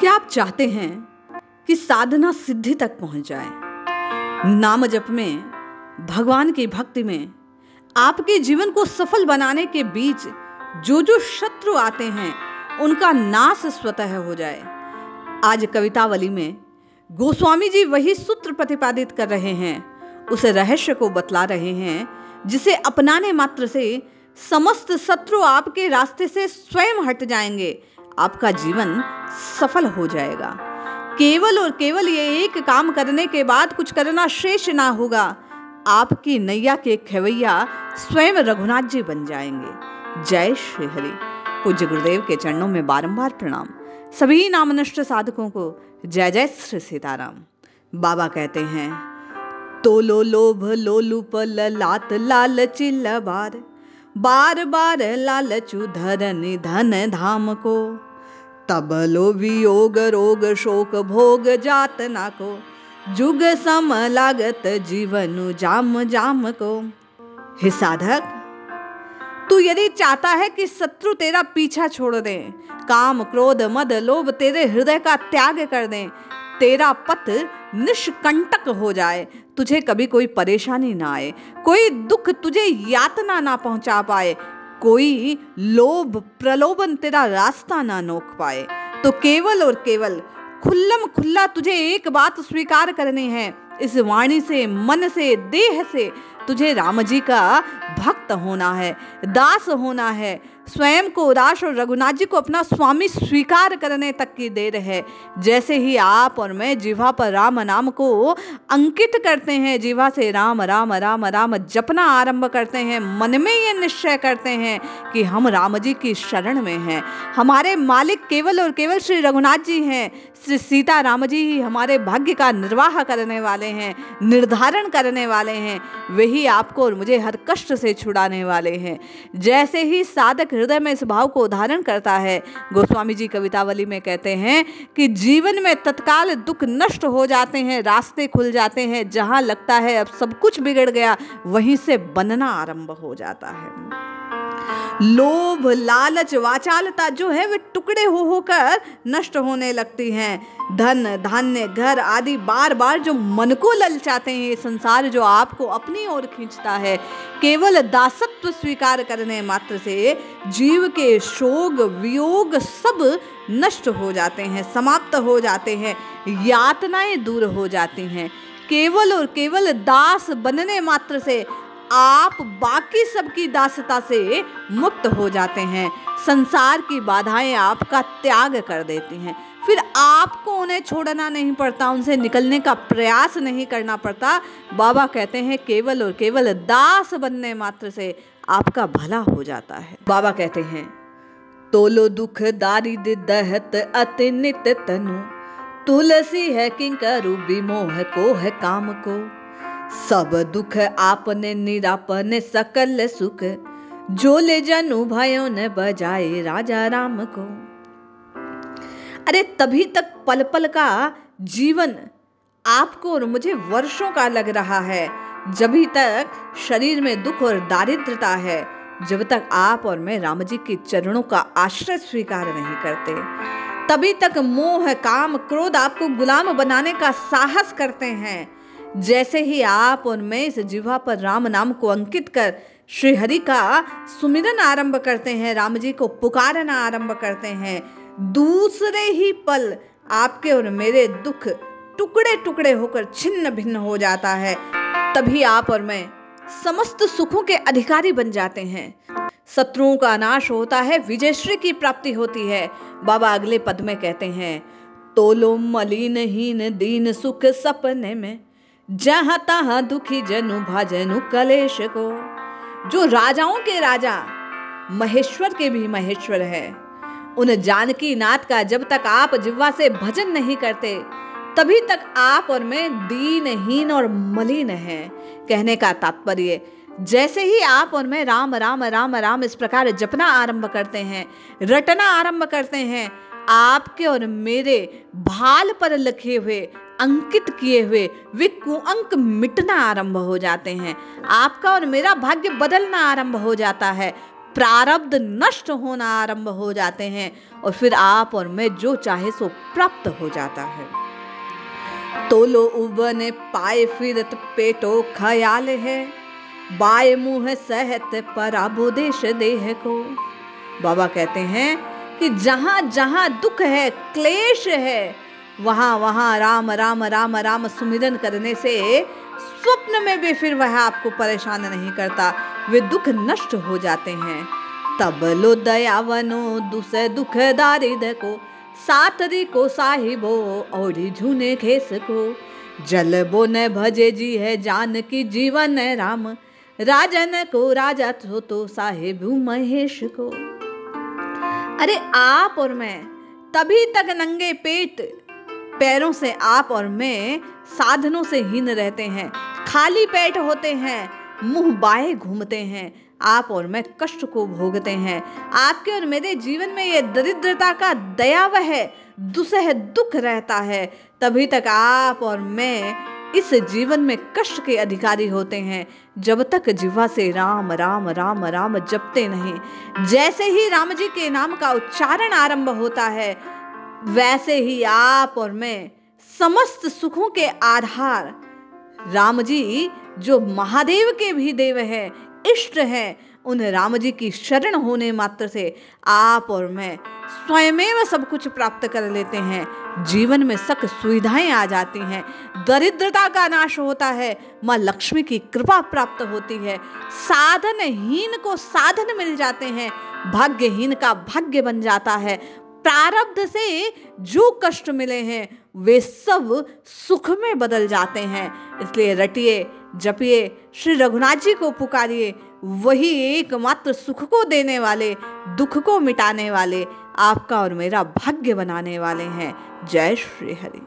क्या आप चाहते हैं कि साधना सिद्धि तक पहुंच जाए? नाम जप में, भगवान की भक्ति में आपके जीवन को सफल बनाने के बीच जो जो शत्रु आते हैं उनका नाश स्वतः हो जाए। आज कवितावली में गोस्वामी जी वही सूत्र प्रतिपादित कर रहे हैं, उस रहस्य को बतला रहे हैं जिसे अपनाने मात्र से समस्त शत्रु आपके रास्ते से स्वयं हट जाएंगे, आपका जीवन सफल हो जाएगा। केवल और केवल ये एक काम करने के बाद कुछ करना शेष ना होगा। आपकी नैया के खेवैया स्वयं रघुनाथ जी बन जाएंगे। जय श्री हरि। पूज्य गुरुदेव के चरणों में बारंबार प्रणाम। सभी नामनिष्ठ साधकों को जय जय श्री सीताराम। बाबा कहते हैं, तोलो लोभ लोलुप लात लालची लबार, बार बार लालचू धरनि धन धाम को, तब लो वियोग रोग शोक भोग जात ना को, जुग सम लागत जीवनु जाम जाम को। हे साधक, तू यदि चाहता है कि शत्रु तेरा पीछा छोड़ दे, काम क्रोध मद लोभ तेरे हृदय का त्याग कर दें, तेरा पथ निष्कंटक हो जाए, तुझे कभी कोई परेशानी ना आए, कोई दुख तुझे यातना ना पहुंचा पाए, कोई लोभ प्रलोभन तेरा रास्ता ना नोक पाए, तो केवल और केवल खुल्लम खुल्ला तुझे एक बात स्वीकार करनी है। इस वाणी से, मन से, देह से तुझे राम जी का भक्त होना है, दास होना है। स्वयं को दास और रघुनाथ जी को अपना स्वामी स्वीकार करने तक की देर है। जैसे ही आप और मैं जिह्वा पर राम नाम को अंकित करते हैं, जिह्वा से राम राम राम राम जपना आरंभ करते हैं, मन में ये निश्चय करते हैं कि हम राम जी की शरण में हैं, हमारे मालिक केवल और केवल श्री रघुनाथ जी हैं, श्री सीता राम जी ही हमारे भाग्य का निर्वाह करने वाले हैं, निर्धारण करने वाले हैं, वही आपको और मुझे हर कष्ट से छुड़ाने वाले हैं। जैसे ही साधक हृदय में इस भाव को धारण करता है, गोस्वामी जी कवितावली में कहते हैं कि जीवन में तत्काल दुख नष्ट हो जाते हैं, रास्ते खुल जाते हैं। जहां लगता है अब सब कुछ बिगड़ गया, वहीं से बनना आरंभ हो जाता है। लोभ लालच वाचालता जो है वे टुकड़े हो होकर नष्ट होने लगती हैं। धन धान्य घर आदि बार बार जो मन को ललचाते हैं, संसार जो आपको अपनी ओर खींचता है, केवल दासत्व स्वीकार करने मात्र से जीव के शोक वियोग सब नष्ट हो जाते हैं, समाप्त हो जाते हैं, यातनाएं दूर हो जाती हैं। केवल और केवल दास बनने मात्र से आप बाकी सबकी दासता से मुक्त हो जाते हैं। संसार की बाधाएं आपका त्याग कर देती हैं, फिर आपको उन्हें छोड़ना नहीं पड़ता, उनसे निकलने का प्रयास नहीं करना पड़ता। बाबा कहते हैं केवल और केवल दास बनने मात्र से आपका भला हो जाता है। बाबा कहते हैं, तोलो दुख दारिद्र दहत अति नित तनु, तुलसी है किंकरु विमोह को है काम को, सब दुख आपने निरापने सकल सुख, जो ले जनु भयो ने बजाए राजा राम को। अरे तभी तक पल पल का जीवन आपको और मुझे वर्षों का लग रहा है, जभी तक शरीर में दुख और दारिद्रता है, जब तक आप और मैं राम जी के चरणों का आश्रय स्वीकार नहीं करते, तभी तक मोह काम क्रोध आपको गुलाम बनाने का साहस करते हैं। जैसे ही आप और मैं इस जिह्वा पर राम नाम को अंकित कर श्री हरि का सुमिरन आरंभ करते हैं, राम जी को पुकारना आरंभ करते हैं, दूसरे ही पल आपके और मेरे दुख टुकड़े टुकड़े होकर छिन्न भिन्न हो जाता है। तभी आप और मैं समस्त सुखों के अधिकारी बन जाते हैं। शत्रुओं का नाश होता है, विजयश्री की प्राप्ति होती है। बाबा अगले पद में कहते हैं, तोलो मलिन हीन दीन सुख सपने में, जहां तहां दुखी जनु भाजनु कलेश को। जो राजाओं के राजा, महेश्वर के भी महेश्वर है, उन जानकी नाथ का जब तक आप जिह्वा से भजन नहीं करते, तभी तक आप और मैं दीनहीन और मलिन हैं। कहने का तात्पर्य, जैसे ही आप और मैं राम राम राम राम इस प्रकार जपना आरंभ करते हैं, रटना आरंभ करते हैं, आपके और मेरे भाल पर लिखे हुए, अंकित किए हुए वे कुअंक मिटना आरंभ हो जाते हैं। आपका और मेरा भाग्य बदलना आरंभ हो जाता है। प्रारब्ध नष्ट होना आरंभ हो जाते हैं और फिर आप और मैं जो चाहे सो प्राप्त हो जाता है। तोलो उबने पाए फिरत पेटो ख्याल है, बाय मुँह सहत पराबो देश देह को। बाबा कहते हैं कि जहां जहां दुख है, क्लेश है, वहां वहां राम राम राम राम सुमिरन करने से स्वप्न में भी फिर वह आपको परेशान नहीं करता, वे दुख नष्ट हो जाते हैं। तब लो दयावनो दुसे दुख दारिद को, सातरी को साहिबो और झूने खेस को। जल बो न भजे जी है जान की जीवन राम, राजन को राजा तो साहिब महेश को। अरे आप और मैं तभी तक नंगे पेट पैरों से आप और मैं साधनों से हीन रहते हैं, खाली पेट होते हैं, मुंह बाए घूमते हैं, आप और मैं कष्ट को भोगते हैं। आपके और मेरे जीवन में ये दरिद्रता का दयावह दुसह दुख रहता है, तभी तक आप और मैं इस जीवन में कष्ट के अधिकारी होते हैं, जब तक जिह्वा से राम राम राम राम जपते नहीं। जैसे ही राम जी के नाम का उच्चारण आरंभ होता है, वैसे ही आप और मैं समस्त सुखों के आधार राम जी, जो महादेव के भी देव हैं, इष्ट हैं, उन राम जी की शरण होने मात्र से आप और मैं स्वयमेव सब कुछ प्राप्त कर लेते हैं। जीवन में सक सुविधाएं आ जाती हैं, दरिद्रता का नाश होता है, माँ लक्ष्मी की कृपा प्राप्त होती है, साधनहीन को साधन मिल जाते हैं, भाग्यहीन का भाग्य बन जाता है। प्रारब्ध से जो कष्ट मिले हैं वे सब सुख में बदल जाते हैं। इसलिए रटिए, जपिए, श्री रघुनाथ जी को पुकारिए, वही एकमात्र सुख को देने वाले, दुख को मिटाने वाले, आपका और मेरा भाग्य बनाने वाले हैं। जय श्री हरि।